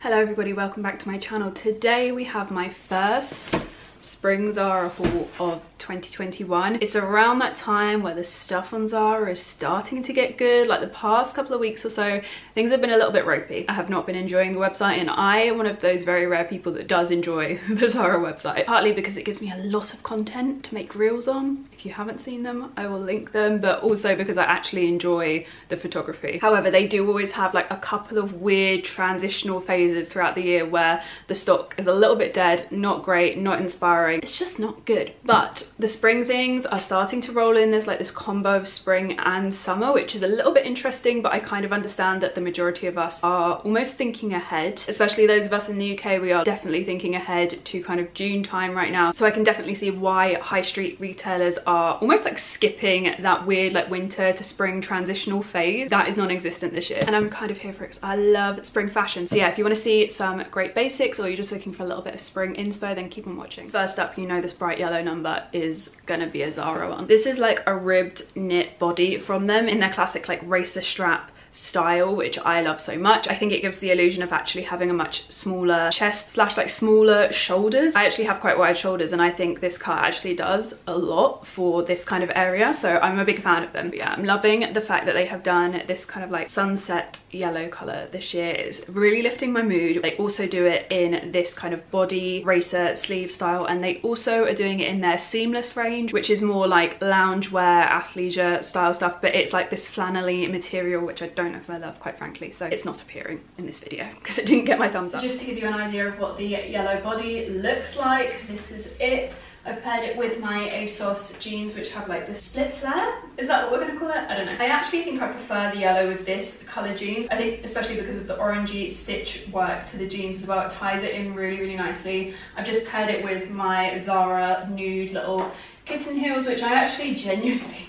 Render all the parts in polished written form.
Hello everybody, welcome back to my channel. Today we have my first spring Zara haul of 2021. It's around that time where the stuff on Zara is starting to get good. Like the past couple of weeks or so, things have been a little bit ropey. I have not been enjoying the website, and I am one of those very rare people that does enjoy the Zara website. Partly because it gives me a lot of content to make reels on. If you haven't seen them, I will link them, but also because I actually enjoy the photography. However, they do always have like a couple of weird transitional phases throughout the year where the stock is a little bit dead, not great, not inspiring. It's just not good. But the spring things are starting to roll in. There's like this combo of spring and summer, which is a little bit interesting, but I kind of understand that the majority of us are almost thinking ahead, especially those of us in the UK. We are definitely thinking ahead to kind of June time right now. So I can definitely see why high street retailers are almost like skipping that weird like winter to spring transitional phase that is non-existent this year. And I'm kind of here for it because I love spring fashion. So yeah, if you want to see some great basics or you're just looking for a little bit of spring inspo, then keep on watching. First up, you know this bright yellow number is gonna be a Zara one. This is like a ribbed knit body from them in their classic like racer strap style, which I love so much. I think it gives the illusion of actually having a much smaller chest slash like smaller shoulders. I actually have quite wide shoulders, and I think this cut actually does a lot for this kind of area, so I'm a big fan of them. But yeah, I'm loving the fact that they have done this kind of like sunset yellow color this year. It's really lifting my mood. They also do it in this kind of body racer sleeve style, and they also are doing it in their seamless range, which is more like loungewear athleisure style stuff, but it's like this flannelly material, which I don't know if I love, quite frankly, so it's not appearing in this video because it didn't get my thumbs up. Just to give you an idea of what the yellow body looks like, this is it. I've paired it with my ASOS jeans, which have like this split flare. Is that what we're going to call it? I don't know. I actually think I prefer the yellow with this colour jeans. I think especially because of the orangey stitch work to the jeans as well. It ties it in really, really nicely. I've just paired it with my Zara nude little kitten heels, which I actually genuinely,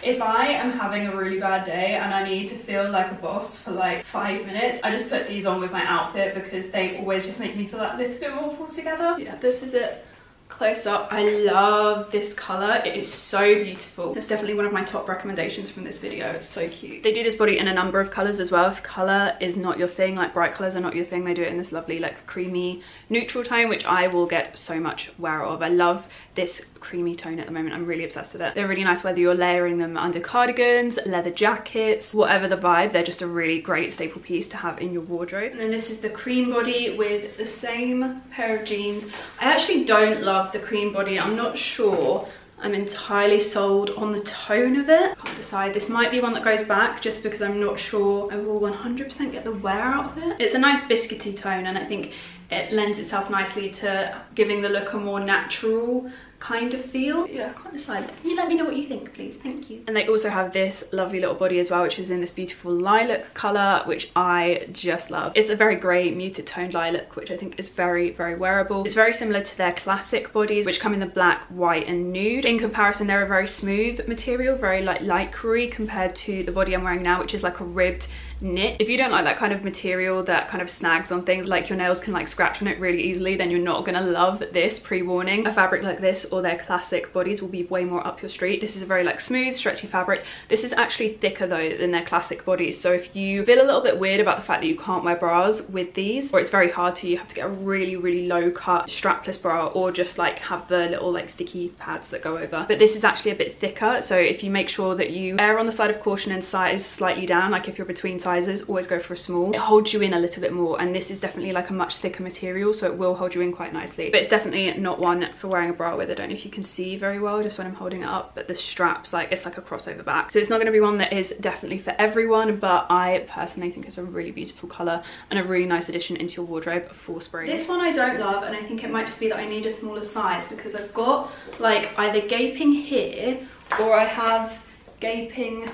if I am having a really bad day and I need to feel like a boss for like 5 minutes, I just put these on with my outfit because they always just make me feel that little bit more pulled together. Yeah, this is it. Close up. I love this color. It is so beautiful. It's definitely one of my top recommendations from this video. It's so cute. They do this body in a number of colors as well. If color is not your thing, like bright colors are not your thing, they do it in this lovely like creamy neutral tone, which I will get so much wear of. I love this creamy tone at the moment. I'm really obsessed with it. They're really nice whether you're layering them under cardigans, leather jackets, whatever the vibe. They're just a really great staple piece to have in your wardrobe. And then this is the cream body with the same pair of jeans. I actually don't love the cream body. I'm not sure I'm entirely sold on the tone of it. Can't decide. This might be one that goes back just because I'm not sure I will 100% get the wear out of it. It's a nice biscuity tone, and I think it lends itself nicely to giving the look a more natural kind of feel. Yeah, I can't decide. Can you let me know what you think, please? Thank you. And they also have this lovely little body as well, which is in this beautiful lilac color, which I just love. It's a very grey muted toned lilac, which I think is very, very wearable. It's very similar to their classic bodies, which come in the black, white and nude. In comparison, they're a very smooth material, very like lycra-y compared to the body I'm wearing now, which is like a ribbed knit. If you don't like that kind of material that kind of snags on things, like your nails can like scratch on it really easily, then you're not gonna love this. Pre-warning, a fabric like this or their classic bodies will be way more up your street. This is a very like smooth, stretchy fabric. This is actually thicker though than their classic bodies, so if you feel a little bit weird about the fact that you can't wear bras with these, or it's very hard to, you have to get a really, really low cut strapless bra, or just like have the little like sticky pads that go over. But this is actually a bit thicker, so if you make sure that you err on the side of caution and size slightly down, like if you're between sizes, always go for a small. It holds you in a little bit more, and this is definitely like a much thicker material, so it will hold you in quite nicely. But it's definitely not one for wearing a bra with. I don't know if you can see very well just when I'm holding it up, but the straps, like it's like a crossover back, so it's not going to be one that is definitely for everyone, but I personally think it's a really beautiful color and a really nice addition into your wardrobe for spring. This one I don't love, and I think it might just be that I need a smaller size because I've got like either gaping here or I have gaping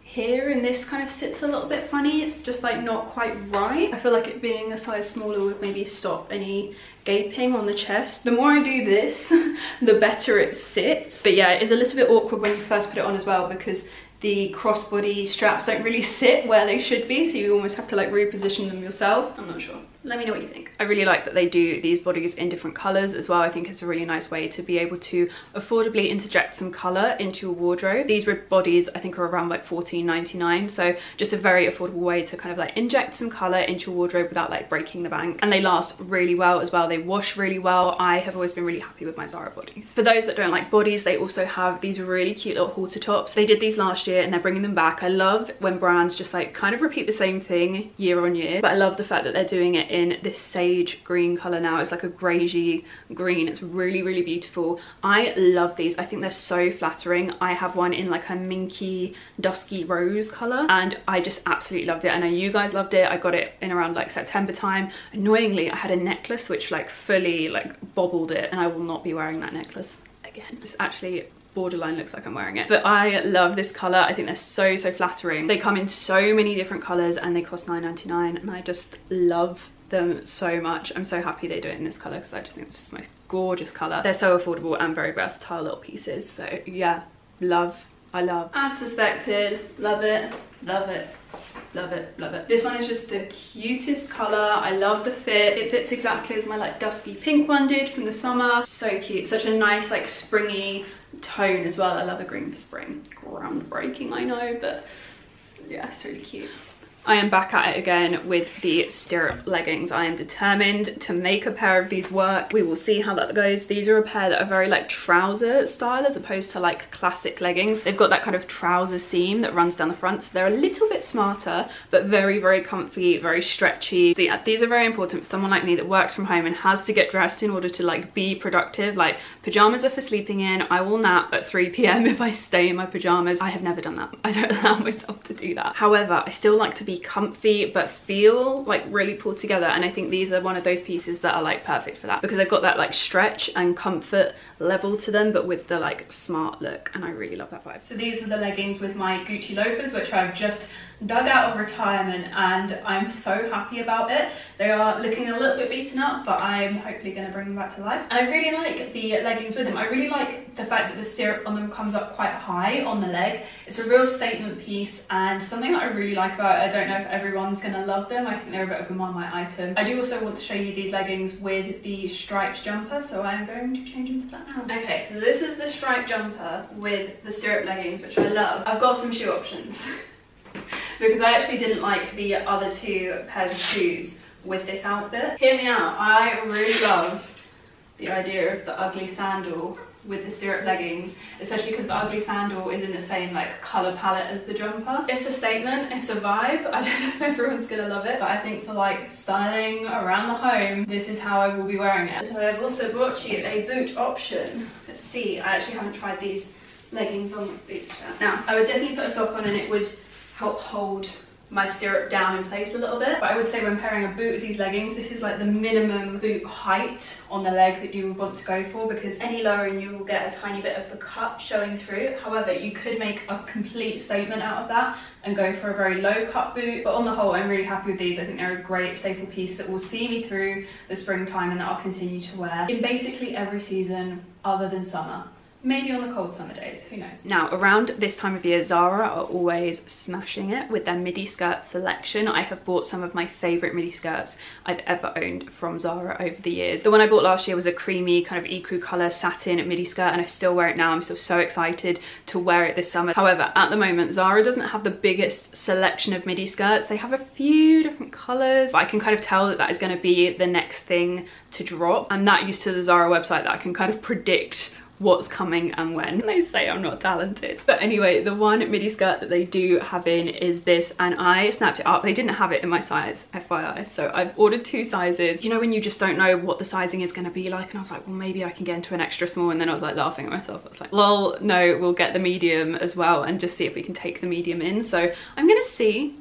here, and this kind of sits a little bit funny. It's just like not quite right. I feel like it being a size smaller would maybe stop any gaping on the chest. The more I do this, the better it sits. But yeah, it's a little bit awkward when you first put it on as well, because the crossbody straps don't really sit where they should be, so you almost have to like reposition them yourself. I'm not sure. let me know what you think. I really like that they do these bodies in different colours as well. I think it's a really nice way to be able to affordably interject some colour into your wardrobe. These rib bodies I think are around like $14.99, so just a very affordable way to kind of like inject some colour into your wardrobe without like breaking the bank. And they last really well as well. They wash really well. I have always been really happy with my ZARA bodies. For those that don't like bodies, they also have these really cute little halter tops. They did these last year and they're bringing them back. I love when brands just like kind of repeat the same thing year on year, but I love the fact that they're doing it in this sage green colour now. It's like a greigey green. It's really, really beautiful. I love these. I think they're so flattering. I have one in like a minky dusky rose colour and I just absolutely loved it. I know you guys loved it. I got it in around like September time. Annoyingly, I had a necklace which like fully like bobbled it, and I will not be wearing that necklace again. It's actually borderline looks like I'm wearing it, but I love this color. I think they're so flattering. They come in so many different colors and they cost $9.99, and I just love them so much. I'm so happy they do it in this color because I just think this is the most gorgeous color. They're so affordable and very versatile little pieces. So yeah, love. I love. As suspected, love it, love it. Love it, love it. This one is just the cutest color. I love the fit. It fits exactly as my like dusky pink one did from the summer. So cute. Such a nice like springy tone as well. I love a green for spring. Groundbreaking, I know, but yeah, it's really cute. I am back at it again with the stirrup leggings. I am determined to make a pair of these work. We will see how that goes. These are a pair that are very like trouser style as opposed to like classic leggings. They've got that kind of trouser seam that runs down the front, so they're a little bit smarter, but very, very comfy, very stretchy. So yeah, these are very important for someone like me that works from home and has to get dressed in order to like be productive. Like pajamas are for sleeping in. I will nap at 3 p.m. if I stay in my pajamas. I have never done that. I don't allow myself to do that. However, I still like to be comfy but feel like really pulled together, and I think these are one of those pieces that are like perfect for that because they've got that like stretch and comfort level to them but with the like smart look, and I really love that vibe. So these are the leggings with my Gucci loafers, which I've just dug out of retirement and I'm so happy about it. They are looking a little bit beaten up, but I'm hopefully going to bring them back to life. And I really like the leggings with them. I really like the fact that the stirrup on them comes up quite high on the leg. It's a real statement piece and something that I really like about it. I don't know if everyone's going to love them. I think they're a bit of a Marmite item. I do also want to show you these leggings with the striped jumper, so I'm going to change into that now. Okay, so this is the striped jumper with the stirrup leggings, which I love. I've got some shoe options. Because I actually didn't like the other two pairs of shoes with this outfit. Hear me out, I really love the idea of the ugly sandal with the stirrup leggings, especially because the ugly sandal is in the same like colour palette as the jumper. It's a statement, it's a vibe. I don't know if everyone's gonna love it, but I think for like styling around the home, this is how I will be wearing it. So I've also brought you a boot option. Let's see, I actually haven't tried these leggings on with boots yet. Now, I would definitely put a sock on and it would help hold my stirrup down in place a little bit, but I would say when pairing a boot with these leggings, this is like the minimum boot height on the leg that you would want to go for, because any lower and you will get a tiny bit of the cut showing through. However, you could make a complete statement out of that and go for a very low cut boot, but on the whole I'm really happy with these. I think they're a great staple piece that will see me through the springtime and that I'll continue to wear in basically every season other than summer. Maybe on the cold summer days, who knows. Now, around this time of year, ZARA are always smashing it with their midi skirt selection. I have bought some of my favourite midi skirts I've ever owned from ZARA over the years. The one I bought last year was a creamy kind of ecru colour satin midi skirt, and I still wear it now. I'm still so excited to wear it this summer. However, at the moment, ZARA doesn't have the biggest selection of midi skirts. They have a few different colours, but I can kind of tell that that is going to be the next thing to drop. I'm that used to the ZARA website that I can kind of predict what's coming and when. They say I'm not talented. But anyway, the one midi skirt that they do have in is this, and I snapped it up. They didn't have it in my size, FYI, so I've ordered 2 sizes. You know when you just don't know what the sizing is going to be like, and I was like, well, maybe I can get into an extra small, and then I was like laughing at myself. I was like, lol, no, we'll get the medium as well and just see if we can take the medium in. So I'm gonna see.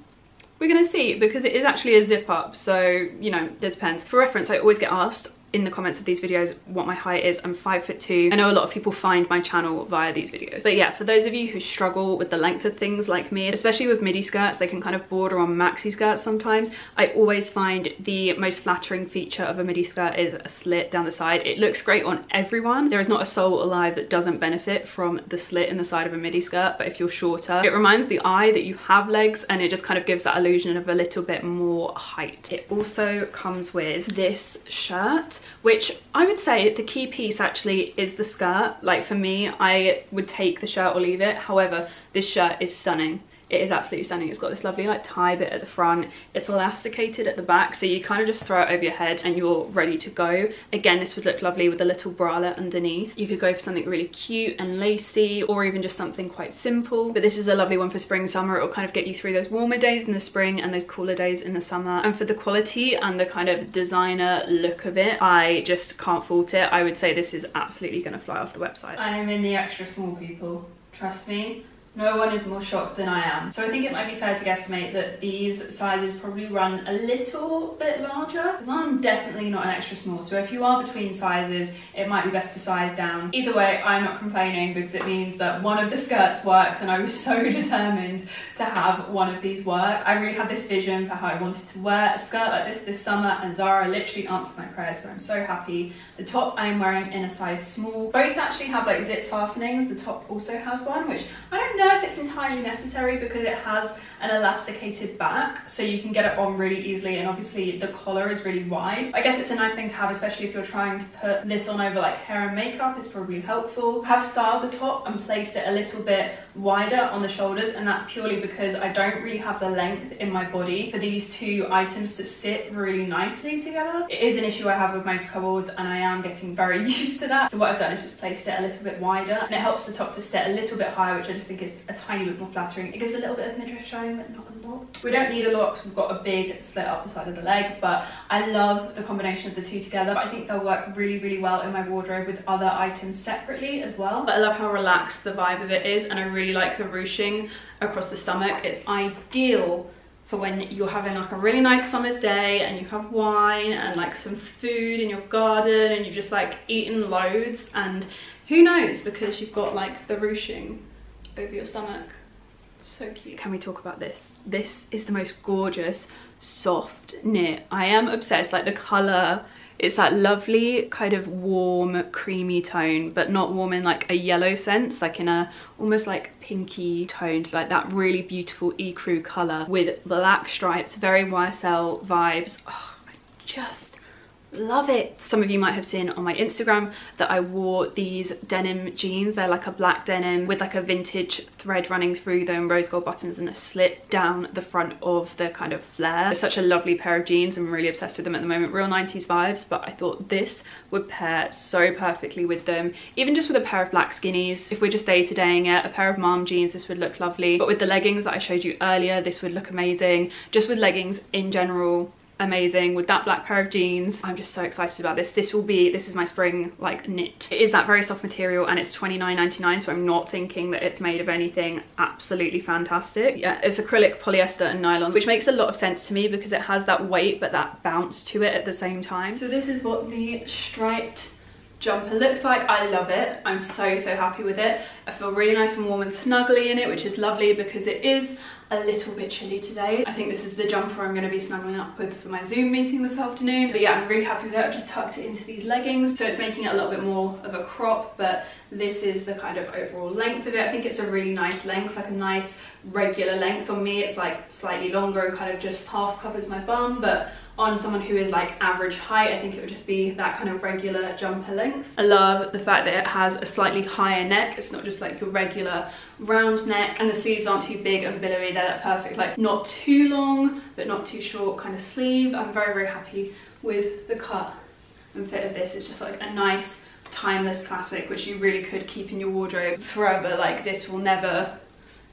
We're gonna see, because it is actually a zip up, so you know, it depends. For reference, I always get asked in the comments of these videos what my height is. I'm 5'2". I know a lot of people find my channel via these videos. But yeah, for those of you who struggle with the length of things like me, especially with midi skirts, they can kind of border on maxi skirts sometimes. I always find the most flattering feature of a midi skirt is a slit down the side. It looks great on everyone. There is not a soul alive that doesn't benefit from the slit in the side of a midi skirt, but if you're shorter, it reminds the eye that you have legs, and it just kind of gives that illusion of a little bit more height. It also comes with this shirt, which I would say the key piece actually is the skirt. Like for me, I would take the shirt or leave it. However, this shirt is stunning. It is absolutely stunning. It's got this lovely like tie bit at the front. It's elasticated at the back, so you kind of just throw it over your head and you're ready to go. Again, this would look lovely with a little bralette underneath. You could go for something really cute and lacy, or even just something quite simple. But this is a lovely one for spring, summer. It will kind of get you through those warmer days in the spring and those cooler days in the summer. And for the quality and the kind of designer look of it, I just can't fault it. I would say this is absolutely going to fly off the website. I am in the extra small, people. Trust me. No one is more shocked than I am. So I think it might be fair to guesstimate that these sizes probably run a little bit larger, because I'm definitely not an extra small. So if you are between sizes, it might be best to size down. Either way, I'm not complaining, because it means that one of the skirts worked, and I was so determined to have one of these work. I really had this vision for how I wanted to wear a skirt like this summer, and Zara literally answered my prayers, so I'm so happy. The top I am wearing in a size small. Both actually have like zip fastenings. The top also has one, which I don't know if it's entirely necessary, because it has an elasticated back, so you can get it on really easily, and obviously the collar is really wide. I guess it's a nice thing to have, especially if you're trying to put this on over like hair and makeup. It's probably helpful. I have styled the top and placed it a little bit wider on the shoulders, and that's purely because I don't really have the length in my body for these two items to sit really nicely together. It is an issue I have with most cohorts, and I am getting very used to that. So what I've done is just placed it a little bit wider, and it helps the top to sit a little bit higher, which I just think is a tiny bit more flattering. It gives a little bit of midriff showing, but not a lot. We don't need a lot because we've got a big slit up the side of the leg, but I love the combination of the two together. But I think they'll work really, really well in my wardrobe with other items separately as well. But I love how relaxed the vibe of it is, and I really like the ruching across the stomach. It's ideal for when you're having like a really nice summer's day and you have wine and like some food in your garden and you've just like eaten loads, and who knows, because you've got like the ruching over your stomach. So cute. Can we talk about this? This is the most gorgeous soft knit. I am obsessed. Like the color, it's that lovely kind of warm creamy tone, but not warm in like a yellow sense, like in a almost like pinky toned, like that really beautiful ecru color with black stripes, very YSL vibes. Oh, I just love it. Some of you might have seen on my Instagram that I wore these denim jeans. They're like a black denim with like a vintage thread running through them, rose gold buttons, and a slit down the front of the kind of flare. It's such a lovely pair of jeans. I'm really obsessed with them at the moment. Real 90s vibes, but I thought this would pair so perfectly with them. Even just with a pair of black skinnies. If we're just day-to-daying it, a pair of mom jeans, this would look lovely. But with the leggings that I showed you earlier, this would look amazing. Just with leggings in general, amazing. With that black pair of jeans, I'm just so excited about this. This is my spring like knit. It is that very soft material, and it's $29.99, so I'm not thinking that it's made of anything absolutely fantastic. Yeah, it's acrylic, polyester and nylon, which makes a lot of sense to me because it has that weight but that bounce to it at the same time. So this is what the striped jumper looks like. I love it. I'm so happy with it. I feel really nice and warm and snuggly in it, which is lovely because it is a little bit chilly today. I think this is the jumper I'm going to be snuggling up with for my Zoom meeting this afternoon. But yeah, I'm really happy with it. I've just tucked it into these leggings, so it's making it a little bit more of a crop, but this is the kind of overall length of it. I think it's a really nice length, like a nice regular length. On me, it's like slightly longer and kind of just half covers my bum, but on someone who is like average height, I think it would just be that kind of regular jumper length. I love the fact that it has a slightly higher neck. It's not just like your regular round neck, and the sleeves aren't too big and billowy. They're perfect, like not too long but not too short kind of sleeve. I'm very happy with the cut and fit of this. It's just like a nice timeless classic which you really could keep in your wardrobe forever. Like this will never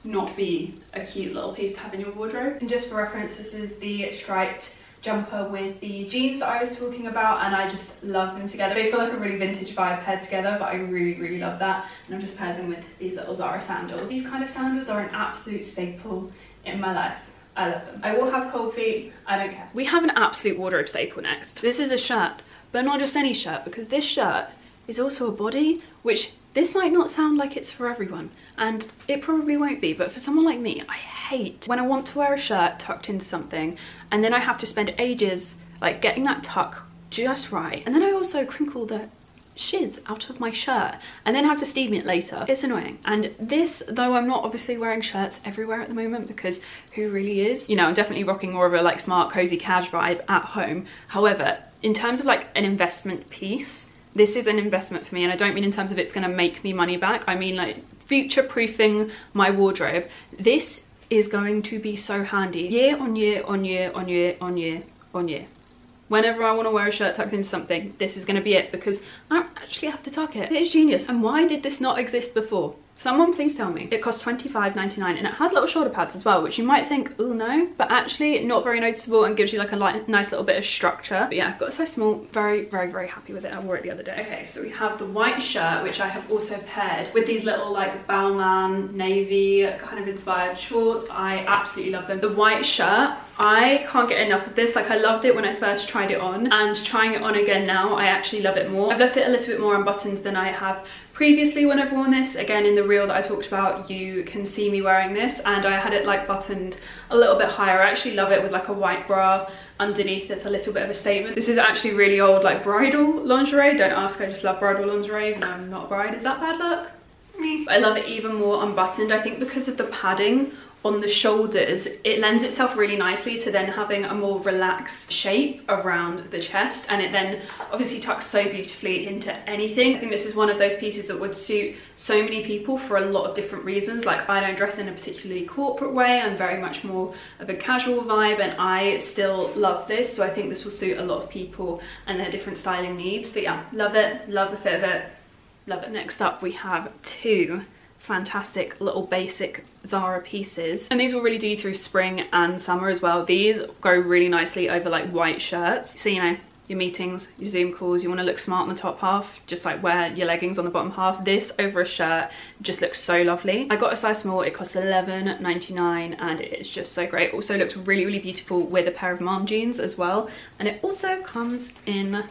not be a cute little piece to have in your wardrobe. And just for reference, this is the striped jumper with the jeans that I was talking about, and I just love them together. They feel like a really vintage vibe paired together, but I really love that. And I've just paired them with these little Zara sandals. These kind of sandals are an absolute staple in my life. I love them. I will have cold feet, I don't care. We have an absolute wardrobe staple next. This is a shirt but not just any shirt, because this shirt is also a body, which this might not sound like it's for everyone, and it probably won't be, but for someone like me, I hate when I want to wear a shirt tucked into something and then I have to spend ages like getting that tuck just right, and then I also crinkle the shiz out of my shirt and then have to steam it later. It's annoying. And this, though I'm not obviously wearing shirts everywhere at the moment, because who really is, you know, I'm definitely rocking more of a like smart cozy cash vibe at home. However, in terms of like an investment piece, this is an investment for me, and I don't mean in terms of it's going to make me money back. I mean like future-proofing my wardrobe. This is going to be so handy year on year on year on year on year on year. Whenever I want to wear a shirt tucked into something, this is going to be it, because I don't actually have to tuck it. It is genius. And why did this not exist before? Someone please tell me. It costs $25.99 and it has little shoulder pads as well, which you might think, oh no, but actually not very noticeable and gives you like a nice little bit of structure. But yeah, I've got a size small, very, very, very happy with it. I wore it the other day. Okay, so we have the white shirt, which I have also paired with these little like Balmain navy kind of inspired shorts. I absolutely love them. The white shirt, I can't get enough of this. Like I loved it when I first tried it on, and trying it on again now, I actually love it more. I've left it a little bit more unbuttoned than I have previously when I've worn this. Again, in the reel that I talked about, you can see me wearing this, and I had it like buttoned a little bit higher. I actually love it with like a white bra underneath. That's a little bit of a statement. This is actually really old like bridal lingerie. Don't ask, I just love bridal lingerie even though I'm not a bride. Is that bad luck? I love it even more unbuttoned. I think because of the padding on the shoulders, it lends itself really nicely to then having a more relaxed shape around the chest, and it then obviously tucks so beautifully into anything. I think this is one of those pieces that would suit so many people for a lot of different reasons. Like I don't dress in a particularly corporate way, I'm very much more of a casual vibe, and I still love this, so I think this will suit a lot of people and their different styling needs. But yeah, love it, love the fit of it, love it. Next up we have two fantastic little basic ZARA pieces, and these will really do through spring and summer as well. These go really nicely over like white shirts, so you know, your meetings, your Zoom calls, you want to look smart on the top half, just like wear your leggings on the bottom half. This over a shirt just looks so lovely. I got a size small, it costs $11.99 and it's just so great. Also looks really, really beautiful with a pair of mom jeans as well, and it also comes in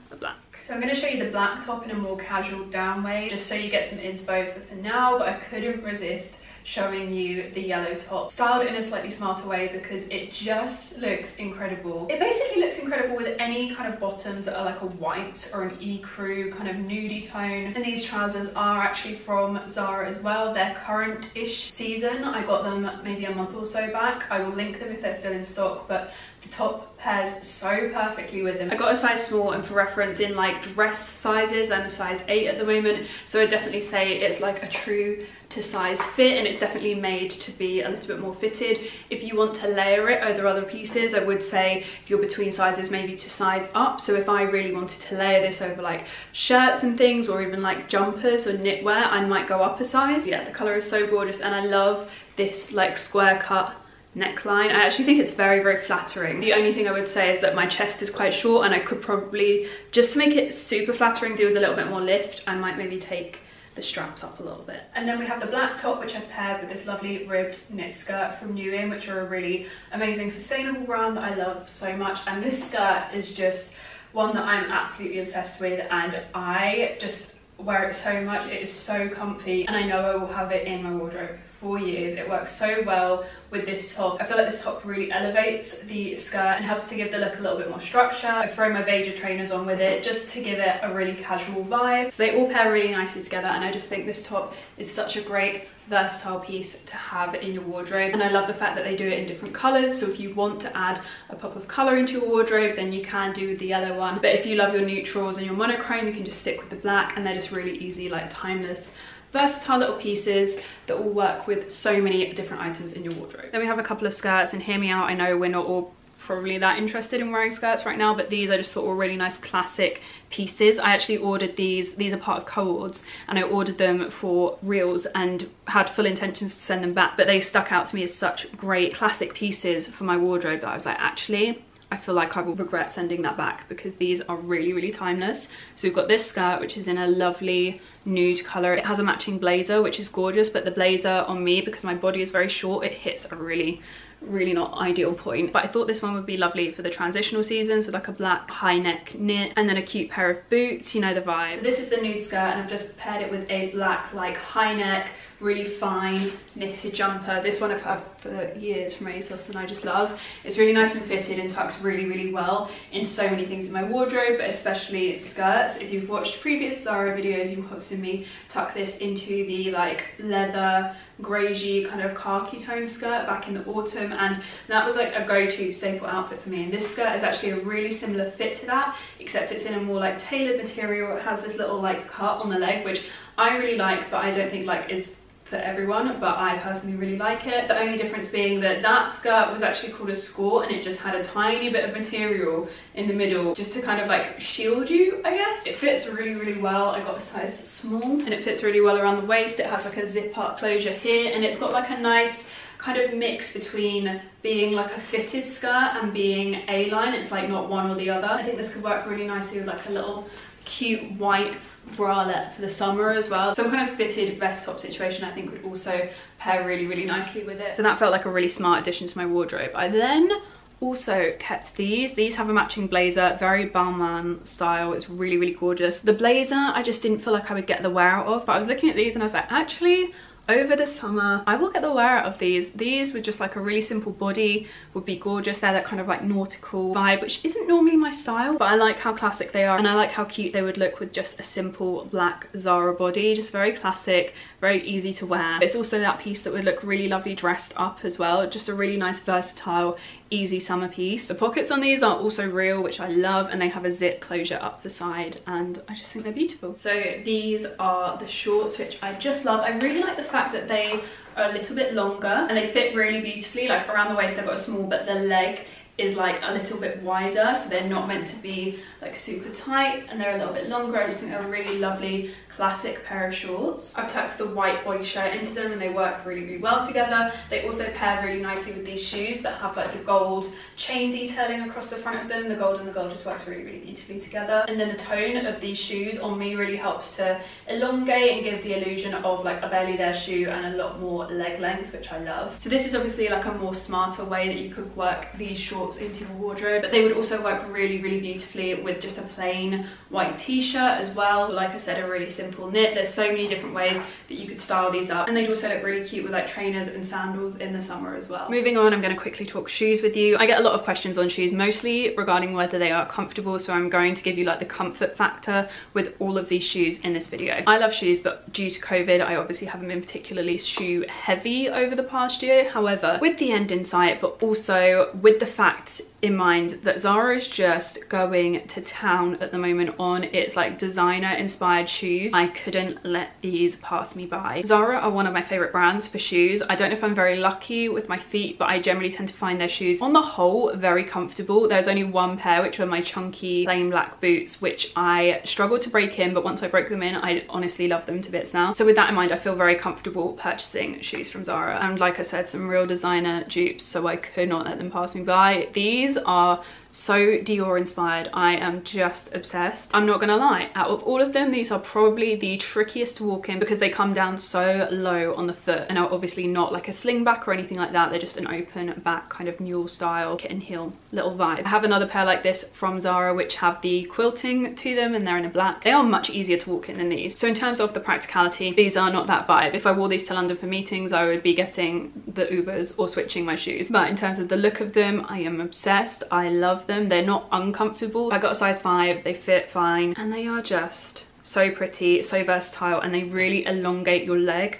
the black. So I'm going to show you the black top in a more casual down way, just so you get some inspo for now, but I couldn't resist showing you the yellow top, styled in a slightly smarter way because it just looks incredible. It basically looks incredible with any kind of bottoms that are like a white or an ecru kind of nudie tone. And these trousers are actually from ZARA as well. They're current-ish season. I got them maybe a month or so back. I will link them if they're still in stock, but the top pairs so perfectly with them. I got a size small, and for reference, in like dress sizes, I'm a size 8 at the moment, so I'd definitely say it's like a true to size fit, and it's definitely made to be a little bit more fitted. If you want to layer it over other pieces, I would say if you're between sizes, maybe to size up. So if I really wanted to layer this over like shirts and things, or even like jumpers or knitwear, I might go up a size. Yeah, the color is so gorgeous, and I love this like square cut neckline. I actually think it's very, very flattering. The only thing I would say is that my chest is quite short, and I could probably, just to make it super flattering, do with a little bit more lift. I might maybe take the straps up a little bit. And then we have the black top, which I've paired with this lovely ribbed knit skirt from New In, which are a really amazing sustainable brand that I love so much. And this skirt is just one that I'm absolutely obsessed with, and I just wear it so much. It is so comfy, and I know I will have it in my wardrobe for years. It works so well with this top. I feel like this top really elevates the skirt and helps to give the look a little bit more structure. I throw my Veja trainers on with it just to give it a really casual vibe. So they all pair really nicely together, and I just think this top is such a great versatile piece to have in your wardrobe. And I love the fact that they do it in different colors, so if you want to add a pop of color into your wardrobe, then you can do the yellow one. But if you love your neutrals and your monochrome, you can just stick with the black, and they're just really easy, like timeless, versatile little pieces that will work with so many different items in your wardrobe. Then we have a couple of skirts, and hear me out, I know we're not all probably that interested in wearing skirts right now, but these I just thought were really nice classic pieces. I actually ordered these are part of co-ords, and I ordered them for reels and had full intentions to send them back, but they stuck out to me as such great classic pieces for my wardrobe that I was like, actually I feel like I will regret sending that back, because these are really, really timeless. So we've got this skirt, which is in a lovely nude color. It has a matching blazer, which is gorgeous, but the blazer on me, because my body is very short, it hits a really really not ideal point, but I thought this one would be lovely for the transitional seasons with like a black high neck knit and then a cute pair of boots, you know the vibe. So this is the nude skirt and I've just paired it with a black like high neck, really fine knitted jumper. This one I've had for years from ASOS and I just love. It's really nice and fitted and tucks really well into so many things in my wardrobe, but especially skirts. If you've watched previous Zara videos, you will have seen me tuck this into the like leather greigey kind of khaki tone skirt back in the autumn, and that was like a go-to staple outfit for me. And this skirt is actually a really similar fit to that, except it's in a more like tailored material. It has this little like cut on the leg, which I really like, but I don't think like is for everyone, but I personally really like it. The only difference being that that skirt was actually called a skirt and it just had a tiny bit of material in the middle just to kind of like shield you, I guess. It fits really well. I got a size small and it fits really well around the waist. It has like a zip up closure here and it's got like a nice kind of mix between being like a fitted skirt and being A-line. It's like not one or the other. I think this could work really nicely with like a little cute white bralette for the summer as well. Some kind of fitted vest top situation I think would also pair really nicely with it. So that felt like a really smart addition to my wardrobe. I then also kept these. These have a matching blazer, very Balmain style. It's really gorgeous. The blazer I just didn't feel like I would get the wear out of, but I was looking at these and I was like, actually over the summer I will get the wear out of these. These with just like a really simple body would be gorgeous. They're that kind of like nautical vibe, which isn't normally my style, but I like how classic they are and I like how cute they would look with just a simple black Zara body. Just very classic, very easy to wear. It's also that piece that would look really lovely dressed up as well. Just a really nice versatile easy summer piece. The pockets on these are also real, which I love, and they have a zip closure up the side and I just think they're beautiful. So these are the shorts, which I just love. I really like the fact that they are a little bit longer and they fit really beautifully. Like around the waist I've got a small, but the leg is like a little bit wider, so they're not meant to be like super tight and they're a little bit longer. I just think they're a really lovely classic pair of shorts. I've tucked the white body shirt into them and they work really well together. They also pair really nicely with these shoes that have like the gold chain detailing across the front of them. The gold and the gold just works really beautifully together. And then the tone of these shoes on me really helps to elongate and give the illusion of like a barely there shoe and a lot more leg length, which I love. So this is obviously like a more smarter way that you could work these shorts into your wardrobe, but they would also work really beautifully with just a plain white t-shirt as well. Like I said, a really simple knit. There's so many different ways that you could style these up, and they'd also look really cute with like trainers and sandals in the summer as well. Moving on, I'm going to quickly talk shoes with you. I get a lot of questions on shoes, mostly regarding whether they are comfortable, so I'm going to give you like the comfort factor with all of these shoes in this video. I love shoes, but due to COVID I obviously haven't been particularly shoe heavy over the past year. However, with the end in sight, but also with the fact in mind that Zara is just going to town at the moment on its like designer inspired shoes, I couldn't let these pass me by. Zara are one of my favorite brands for shoes. I don't know if I'm very lucky with my feet, but I generally tend to find their shoes on the whole very comfortable. There's only one pair, which were my chunky plain black boots, which I struggled to break in, but once I broke them in I honestly love them to bits now. So with that in mind, I feel very comfortable purchasing shoes from Zara, and like I said, some real designer dupes, so I could not let them pass me by. These are so Dior inspired. I am just obsessed. I'm not gonna lie, out of all of them, these are probably the trickiest to walk in because they come down so low on the foot and are obviously not like a sling back or anything like that. They're just an open back kind of mule style kitten heel little vibe. I have another pair like this from Zara which have the quilting to them and they're in a black. They are much easier to walk in than these. So in terms of the practicality, these are not that vibe. If I wore these to London for meetings, I would be getting the Ubers or switching my shoes. But in terms of the look of them, I am obsessed. I love them. They're not uncomfortable. I got a size 5, they fit fine, and they are just so pretty, so versatile, and they really elongate your leg.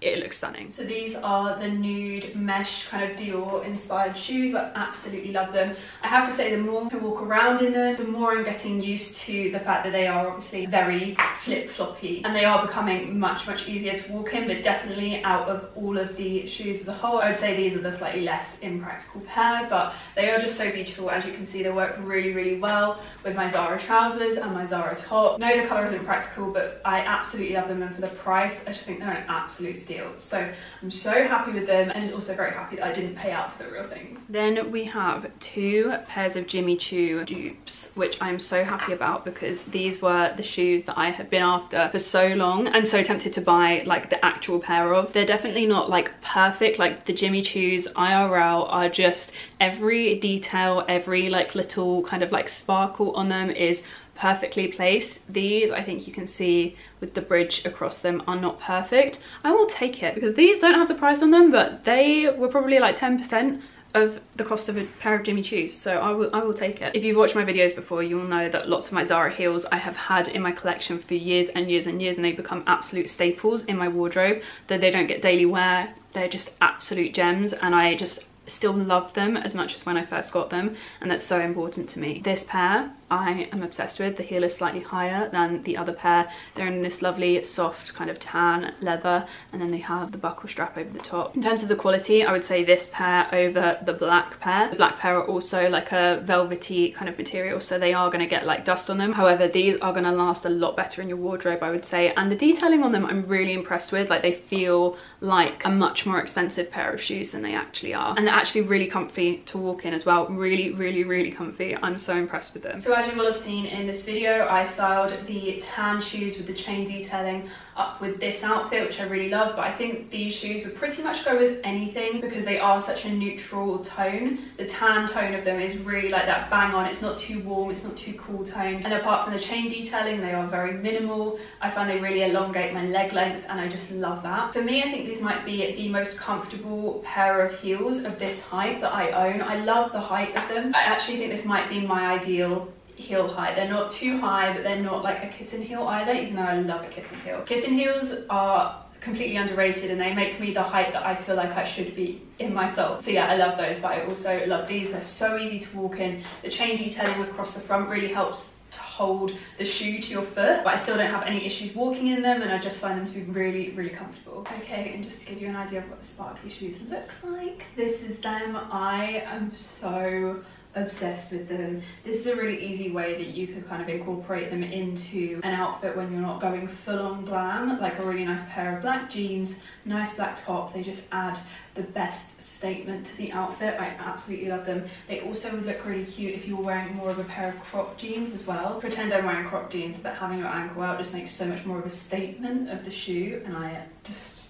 It looks stunning. So these are the nude mesh kind of Dior inspired shoes. I absolutely love them. I have to say, the more I walk around in them, the more I'm getting used to the fact that they are obviously very flip-floppy and they are becoming much easier to walk in. But definitely out of all of the shoes as a whole, I would say these are the slightly less impractical pair, but they are just so beautiful. As you can see, they work really well with my Zara trousers and my Zara top. No, the colour isn't practical, but I absolutely love them, and for the price I just think they're an absolute steal. deal. So I'm so happy with them, and just also very happy that I didn't pay out for the real things. Then we have 2 pairs of Jimmy Choo dupes, which I'm so happy about because these were the shoes that I had been after for so long and so tempted to buy like the actual pair of. They're definitely not like perfect, like the Jimmy Choos IRL are just every detail, every like little kind of like sparkle on them is perfectly placed. These, I think you can see with the bridge across them, are not perfect. I will take it because these don't have the price on them, but they were probably like 10% of the cost of a pair of Jimmy Choos, so I will take it. If you've watched my videos before, you'll know that lots of my Zara heels I have had in my collection for years and years and years, and they become absolute staples in my wardrobe. Though they don't get daily wear, they're just absolute gems, and I just still love them as much as when I first got them, and that's so important to me. This pair I am obsessed with. The heel is slightly higher than the other pair. They're in this lovely soft kind of tan leather, and then they have the buckle strap over the top. In terms of the quality, I would say this pair over the black pair. The black pair are also like a velvety kind of material, so they are going to get like dust on them. However, these are going to last a lot better in your wardrobe, I would say, and the detailing on them I'm really impressed with. Like, they feel like a much more expensive pair of shoes than they actually are, and they're actually really comfy to walk in as well. Really comfy. I'm so impressed with them. So as you will have seen in this video, I styled the tan shoes with the chain detailing up with this outfit, which I really love, but I think these shoes would pretty much go with anything because they are such a neutral tone. The tan tone of them is really like that bang on. It's not too warm, it's not too cool toned, and apart from the chain detailing, they are very minimal. I find they really elongate my leg length, and I just love that. For me, I think these might be the most comfortable pair of heels of this height that I own. I love the height of them. I actually think this might be my ideal heel height. They're not too high, but they're not like a kitten heel either, even though I love a kitten heel. Kitten heels are completely underrated, and they make me the height that I feel like I should be in my soul. So yeah, I love those, but I also love these. They're so easy to walk in. The chain detailing across the front really helps to hold the shoe to your foot, but I still don't have any issues walking in them, and I just find them to be really comfortable. Okay, and just to give you an idea of what the sparkly shoes look like, this is them. I am so obsessed with them. This is a really easy way that you can kind of incorporate them into an outfit when you're not going full on glam. Like a really nice pair of black jeans, nice black top, they just add the best statement to the outfit. I absolutely love them. They also would look really cute if you were wearing more of a pair of crop jeans as well. Pretend I'm wearing crop jeans, but having your ankle out just makes so much more of a statement of the shoe, and I'm so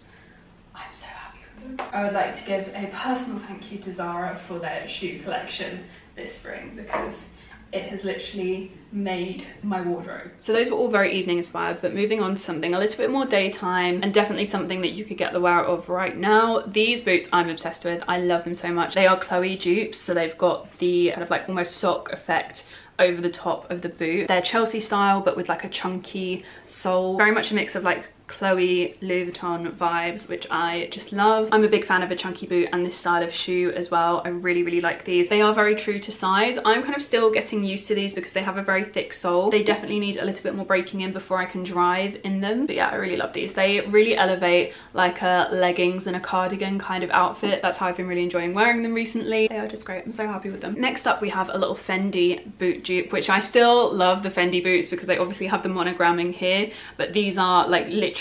happy with them. I would like to give a personal thank you to Zara for their shoe collection this spring, because it has literally made my wardrobe. So those were all very evening inspired, but moving on to something a little bit more daytime, and definitely something that you could get the wear of right now. These boots I'm obsessed with. I love them so much. They are Chloe dupes, so they've got the kind of like almost sock effect over the top of the boot. They're Chelsea style, but with like a chunky sole. Very much a mix of like Chloe Louis Vuitton vibes, which I just love. I'm a big fan of a chunky boot and this style of shoe as well. I really like these. They are very true to size. I'm kind of still getting used to these because they have a very thick sole. They definitely need a little bit more breaking in before I can drive in them, but yeah, I really love these. They really elevate like a leggings and a cardigan kind of outfit. That's how I've been really enjoying wearing them recently. They are just great. I'm so happy with them. Next up, we have a little Fendi boot dupe, which I still love the Fendi boots because they obviously have the monogramming here, but these are like literally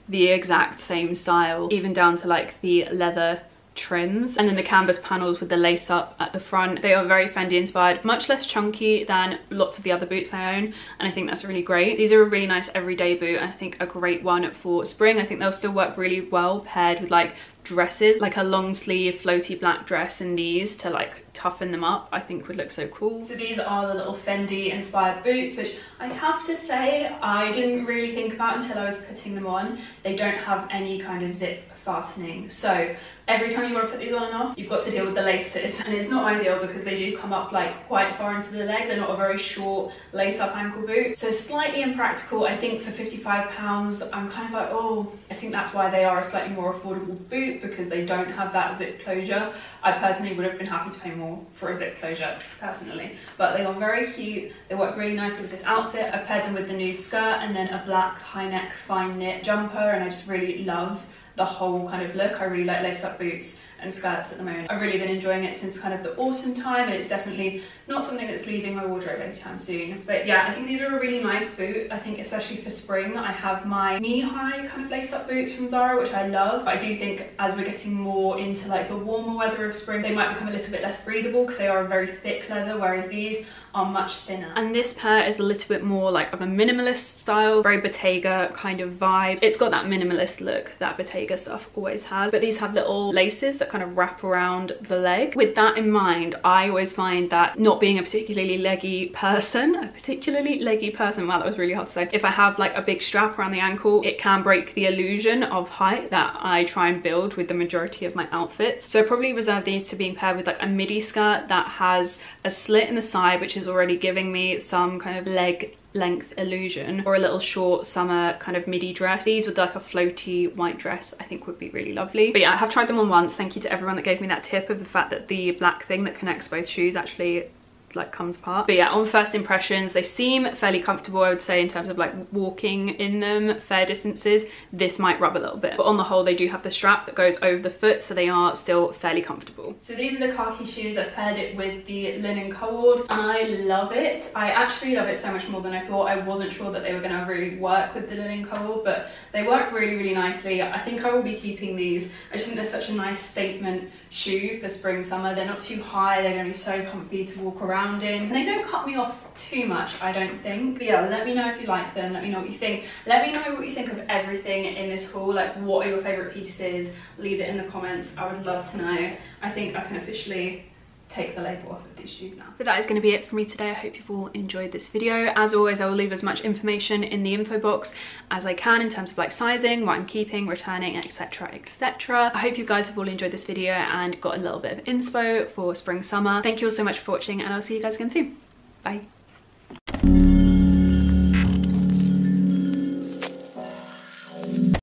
the exact same style, even down to like the leather trims and then the canvas panels with the lace up at the front. They are very Fendi inspired, much less chunky than lots of the other boots I own, and I think that's really great. These are a really nice everyday boot, and I think a great one for spring. I think they'll still work really well paired with like dresses, like a long sleeve floaty black dress in these to like toughen them up, I think would look so cool. So these are the little Fendi inspired boots, which I have to say I didn't really think about until I was putting them on. They don't have any kind of zip fastening, so every time you want to put these on and off, you've got to deal with the laces, and it's not ideal because they do come up like quite far into the leg. They're not a very short lace up ankle boot, so slightly impractical. I think for £55 I'm kind of like, oh, I think that's why they are a slightly more affordable boot, because they don't have that zip closure. I personally would have been happy to pay more for a zip closure personally, but they are very cute. They work really nicely with this outfit. I've paired them with the nude skirt and then a black high neck fine knit jumper, and I just really love the whole kind of look. I really like lace up boots, and skirts at the moment. I've really been enjoying it since kind of the autumn time, and it's definitely not something that's leaving my wardrobe anytime soon. But yeah, I think these are a really nice boot. I think especially for spring, I have my knee-high kind of lace-up boots from Zara, which I love. But I do think as we're getting more into like the warmer weather of spring, they might become a little bit less breathable because they are a very thick leather, whereas these are much thinner. And this pair is a little bit more like of a minimalist style, very Bottega kind of vibes. It's got that minimalist look that Bottega stuff always has, but these have little laces that kind of wrap around the leg. With that in mind, I always find that not being a particularly leggy person, wow, that was really hard to say. If I have like a big strap around the ankle, it can break the illusion of height that I try and build with the majority of my outfits. So I probably reserve these to being paired with like a midi skirt that has a slit in the side, which is already giving me some kind of leg length illusion, or a little short summer kind of midi dress. These with like a floaty white dress I think would be really lovely. But yeah, I have tried them on once. Thank you to everyone that gave me that tip of the fact that the black thing that connects both shoes actually like comes apart. But yeah, on first impressions, they seem fairly comfortable, I would say, in terms of like walking in them fair distances. This might rub a little bit, but on the whole they do have the strap that goes over the foot, so they are still fairly comfortable. So these are the khaki shoes. I've paired it with the linen cord. I love it. I actually love it so much more than I thought. I wasn't sure that they were going to really work with the linen cord, but they work really, really nicely. I think I will be keeping these. I just think they're such a nice statement shoe for spring summer. They're not too high, they're going to be so comfy to walk around in, and they don't cut me off too much, I don't think. But yeah, let me know if you like them, let me know what you think. Let me know what you think of everything in this haul. Like, what are your favourite pieces? Leave it in the comments, I would love to know. I think I can officially take the label off of these shoes now. But that is going to be it for me today. I hope you've all enjoyed this video. As always, I will leave as much information in the info box as I can in terms of like sizing, what I'm keeping, returning, etc, etc. I hope you guys have all enjoyed this video and got a little bit of inspo for spring summer. Thank you all so much for watching, and I'll see you guys again soon. Bye.